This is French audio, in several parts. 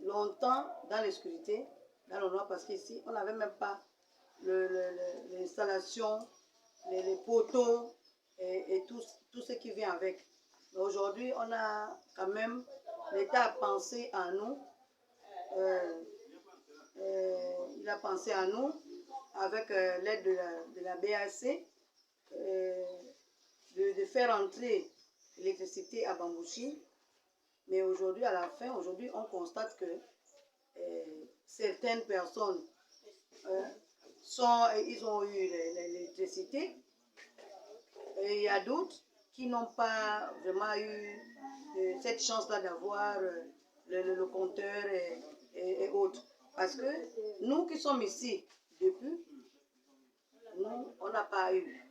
longtemps dans l'obscurité, dans le noir, parce qu'ici, on n'avait même pas l'installation, les poteaux et tout ce qui vient avec. Mais aujourd'hui, on a quand même, l'État a pensé à nous. Il a pensé à nous avec l'aide de la BAC de faire entrer l'électricité à Bambouchine. Mais aujourd'hui, à la fin, aujourd'hui, on constate que certaines personnes ils ont eu l'électricité et il y a d'autres qui n'ont pas vraiment eu cette chance-là d'avoir le compteur et autres. Parce que nous qui sommes ici depuis, nous, on n'a pas eu.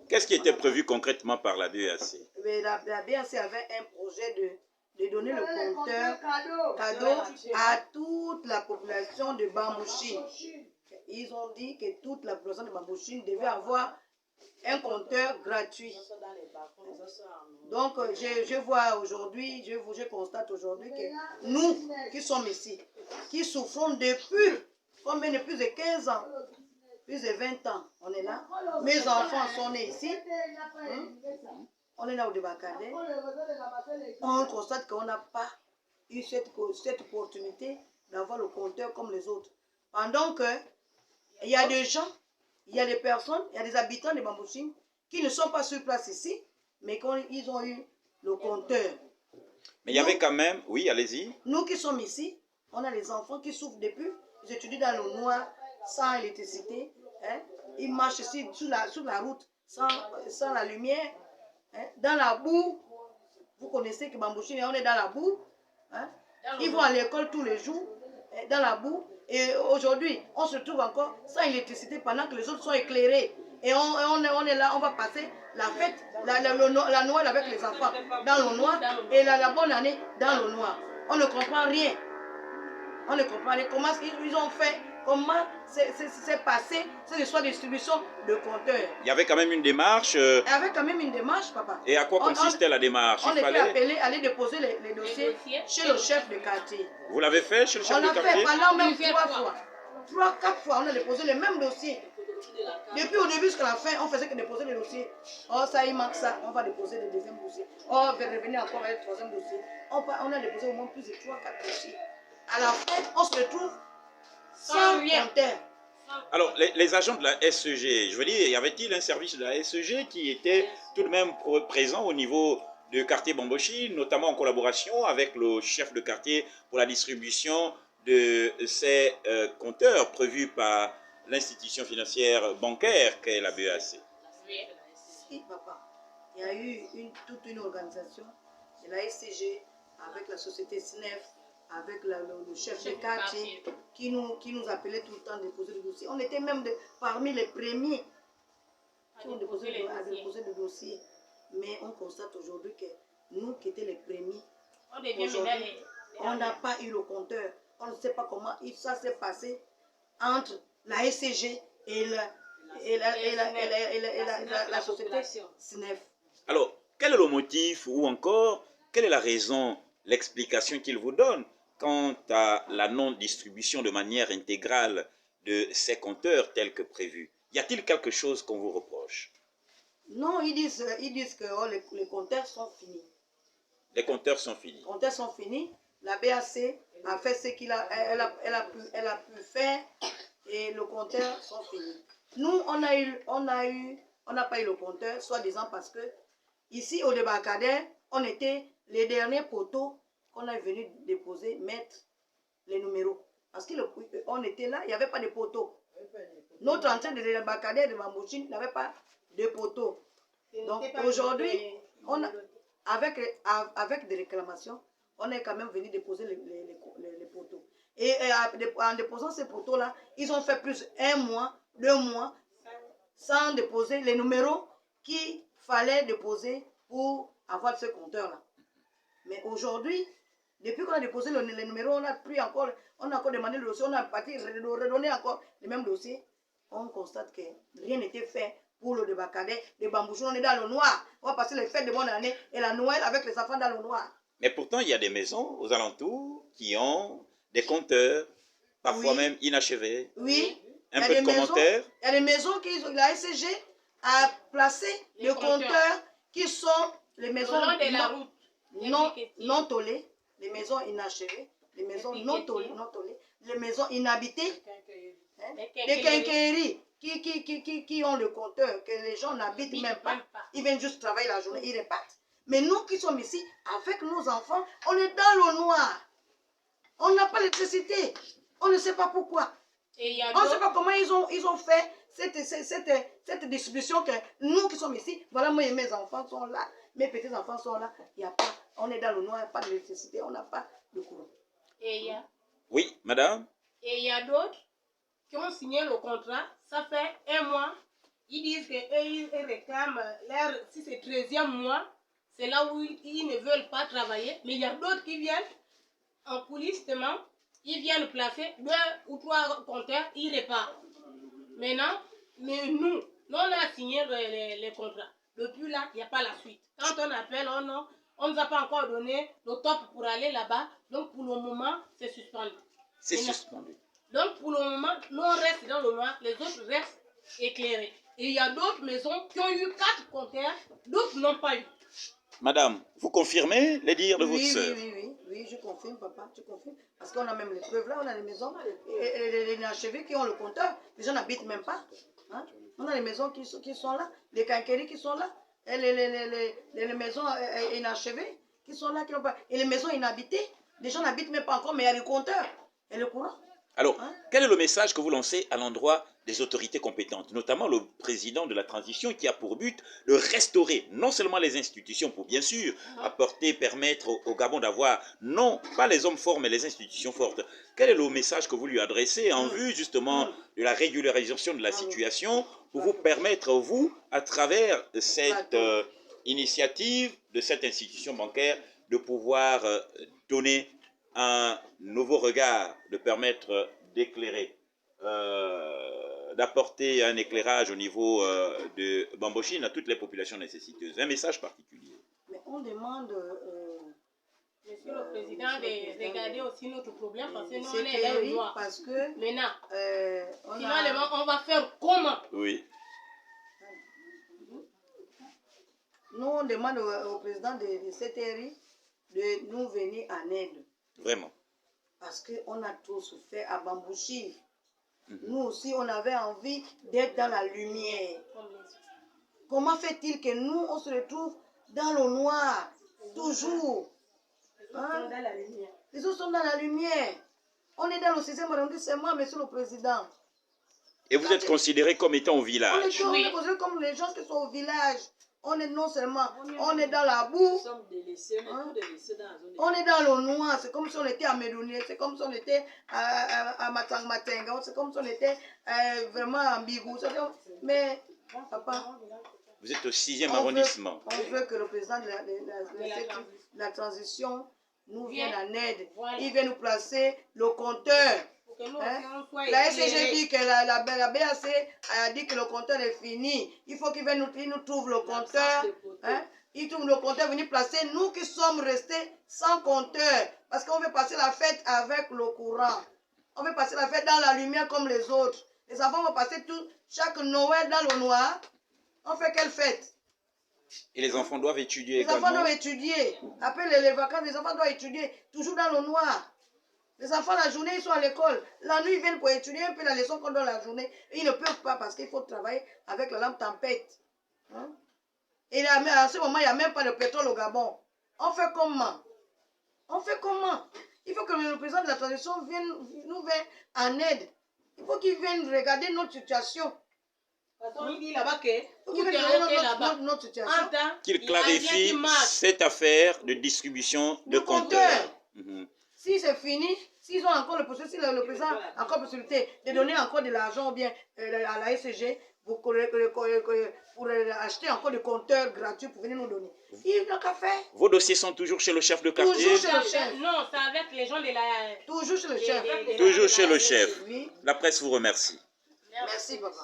Qu'est-ce qui était prévu concrètement par la BAC? La BAC avait un projet de donner le compteur cadeau à toute la population de Bambouchine. Ils ont dit que toute la population de Bambouchine devait avoir un compteur gratuit. Donc, je vois aujourd'hui, je constate aujourd'hui que nous qui sommes ici, qui souffrons depuis combien de plus de 15 ans, plus de 20 ans, on est là. Mes enfants sont nés ici. On est là au Débakadé. On constate qu'on n'a pas eu cette opportunité d'avoir le compteur comme les autres. Pendant que il y a des gens, il y a des personnes, il y a des habitants de Bambouchine qui ne sont pas sur place ici, mais qu'ils ont eu le compteur. Mais il y avait quand même, oui, allez-y. Nous qui sommes ici, on a des enfants qui souffrent depuis, ils étudient dans le noir, sans électricité. Hein? Ils marchent ici sur la route, sans la lumière. Hein? Dans la boue, vous connaissez que Bambouchine, on est dans la boue. Hein? Ils vont à l'école tous les jours, dans la boue. Et aujourd'hui, on se trouve encore sans électricité pendant que les autres sont éclairés. Et on est là, on va passer la fête, la Noël avec les enfants dans le noir et la bonne année dans le noir. On ne comprend rien. On ne comprend rien. Comment ils ont fait, comment c'est passé cette histoire de distribution de compteurs. Il y avait quand même une démarche. Il y avait quand même une démarche, papa. Et à quoi consistait la démarche? On était appelé à aller déposer les dossiers chez le chef de quartier. Vous l'avez fait chez le chef de quartier? On l'a fait pendant même 3 fois. 3-4 fois, on a déposé les mêmes dossiers. Depuis au début jusqu'à la fin, on faisait que déposer les dossiers. Oh, ça, il manque ça, on va déposer le deuxième dossier. Oh, on va revenir encore avec le troisième dossier. On a déposé au moins plus de 3-4 dossiers. À la fin, on se retrouve sans compteur. Alors, les agents de la SEG, je veux dire, y avait-il un service de la SEG qui était tout de même présent au niveau du quartier Bambouchine, notamment en collaboration avec le chef de quartier pour la distribution de ces compteurs prévus par l'institution financière bancaire qu'est la BAC? Si, papa. Il y a eu toute une organisation de la SCG avec la société SNEF, avec le chef de quartier qui nous appelait tout le temps à déposer le dossier. On était même parmi les premiers qui ont déposé le dossier. Mais on constate aujourd'hui que nous qui étions les premiers, aujourd'hui, on n'a pas eu le compteur. On ne sait pas comment ça s'est passé entre la SCG et la société SNEF. Alors, quel est le motif ou encore quelle est la raison, l'explication qu'il vous donne quant à la non-distribution de manière intégrale de ces compteurs tels que prévu? Y a-t-il quelque chose qu'on vous reproche? Non, ils disent que oh, les compteurs sont finis. Les compteurs sont finis. Les compteurs sont finis. La BAC a fait ce qu'elle a pu faire et le compteur sont finis. Nous, on n'a pas eu le compteur, soi-disant parce que ici au Débakadé, on était les derniers poteaux qu'on a venu déposer, mettre les numéros. Parce qu'on était là, il n'y avait pas de poteaux. Notre entrée de Débakadé de Bambouchine n'avait pas de poteaux. Donc aujourd'hui, avec des réclamations, on est quand même venu déposer les poteaux. Et en déposant ces poteaux-là, ils ont fait plus 1 mois, 2 mois, sans déposer les numéros qu'il fallait déposer pour avoir ce compteur-là. Mais aujourd'hui, depuis qu'on a déposé les numéros, on a encore demandé le dossier, on a parti redonner encore les mêmes dossiers. On constate que rien n'était fait pour le Débakadé. Les Bambouchons, on est dans le noir. On va passer les fêtes de bonne année et la Noël avec les enfants dans le noir. Mais pourtant, il y a des maisons aux alentours qui ont des compteurs, parfois Oui. même inachevés. Oui. Un Il y a peu de des maisons- commentaires. Il y a des maisons qui la SCG a placé Les des compteurs. compteurs qui sont les maisons Au long de la route. non tollées, les maisons inachevées, les maisons non tollées, les maisons inhabitées, hein, des quincailleries qui ont le compteur, que les gens n'habitent même pas. Ils viennent juste travailler la journée, ils repartent. Mais nous qui sommes ici, avec nos enfants, on est dans le noir. On n'a pas l'électricité. On ne sait pas pourquoi. Et il y a On ne sait d'autres. pas comment ils ont fait cette distribution que nous qui sommes ici, voilà, moi et mes enfants sont là, mes petits-enfants sont là. Il y a pas, on est dans le noir, il n'y a pas d'électricité, on n'a pas de courant. Et il y a. Oui, madame. Et il y a d'autres qui ont signé le contrat, ça fait 1 mois. Ils disent qu'ils réclament, si c'est 13e mois, c'est là où ils ne veulent pas travailler. Mais il y a d'autres qui viennent en coulisses, justement, ils viennent placer 2 ou 3 compteurs, ils repartent. Maintenant, mais nous, on a signé les contrats. Depuis là, il n'y a pas la suite. Quand on appelle, on ne nous a pas encore donné le top pour aller là-bas. Donc pour le moment, c'est suspendu. C'est suspendu. Donc pour le moment, nous on reste dans le noir, les autres restent éclairés. Et il y a d'autres maisons qui ont eu 4 compteurs, d'autres n'ont pas eu. Madame, vous confirmez les dires de votre sœur? Oui, je confirme, papa, je confirme. Parce qu'on a même les preuves là, on a les maisons, les inachevées qui ont le compteur, les gens n'habitent même pas. Hein? On a les maisons qui sont là, les quincailleries qui sont là, et les maisons inachevées qui sont là, qui n'ont pas. Et les maisons inhabitées, les gens n'habitent même pas encore, mais il y a le compteur et le courant. Alors, Hein? quel est le message que vous lancez à l'endroit des autorités compétentes, notamment le président de la transition qui a pour but de restaurer non seulement les institutions pour bien sûr apporter, permettre au Gabon d'avoir non pas les hommes forts mais les institutions fortes. Quel est le message que vous lui adressez en vue justement de la régularisation de la situation pour vous permettre, vous, à travers cette initiative de cette institution bancaire, de pouvoir donner un nouveau regard, de permettre d'éclairer, d'apporter un éclairage au niveau de Bambochine à toutes les populations nécessiteuses. Un message particulier. Mais on demande... Monsieur le Président, de regarder aussi notre problème parce que nous, on c'est est dans le terrible noir. parce que... Maintenant, finalement, on va faire comment? Oui. Nous, on demande au président de CTRI de nous venir en aide. Vraiment. Parce qu'on a trop souffert à Bambouchine. Nous aussi, on avait envie d'être dans la lumière. Comment fait-il que nous, on se retrouve dans le noir, toujours? Hein? Les autres sont dans la lumière. On est dans le 6e arrondissement, monsieur le président. Et vous êtes considéré comme étant au On village. est considéré comme les gens qui sont au village. On est non seulement, on est dans la boue, hein? On est dans le noir, c'est comme si on était à Médouné, c'est comme si on était à Matenga, c'est comme si on était vraiment à Mbigou. Mais, papa, Vous êtes au 6e arrondissement. on veut que le président de la transition nous vienne en aide. Voilà. Il vient nous placer le compteur. Pour que nous Hein? aussi, on soit La éclairés. SCG dit que la BAC a dit que le compteur est fini. Il faut qu'il nous trouve le compteur. Hein? Il trouve le compteur, venir placer nous qui sommes restés sans compteur. Parce qu'on veut passer la fête avec le courant. On veut passer la fête dans la lumière comme les autres. Les enfants vont passer chaque Noël dans le noir. On fait quelle fête? Et les enfants doivent étudier Les enfants également. doivent étudier. Après les vacances, les enfants doivent étudier. Toujours dans le noir. Les enfants, la journée, ils sont à l'école. La nuit, ils viennent pour étudier un peu la leçon qu'on donne la journée. Et ils ne peuvent pas parce qu'il faut travailler avec la lampe tempête. Hein? Et à ce moment, il n'y a même pas de pétrole au Gabon. On fait comment? On fait comment? Il faut que le président de la transition nous vienne en aide. Il faut qu'il vienne regarder notre situation. Il dit là-bas que Pour tout qu'il est vienne regarder ok là-bas. notre situation. Qu'il Il y a rien clarifie qui marche. cette affaire de distribution de Le compteurs. compteur. Si c'est fini, s'ils ont encore le possibilité, si le président a encore la possibilité de donner encore de l'argent ou bien à la SCG pour acheter encore des compteurs gratuits pour venir nous donner. Il n'a qu'à faire. Vos dossiers sont toujours chez le chef de quartier? Toujours chez le chef. Non, c'est avec les gens de la... Toujours chez le chef. Toujours chez le chef. Oui. La presse vous remercie. Merci, papa.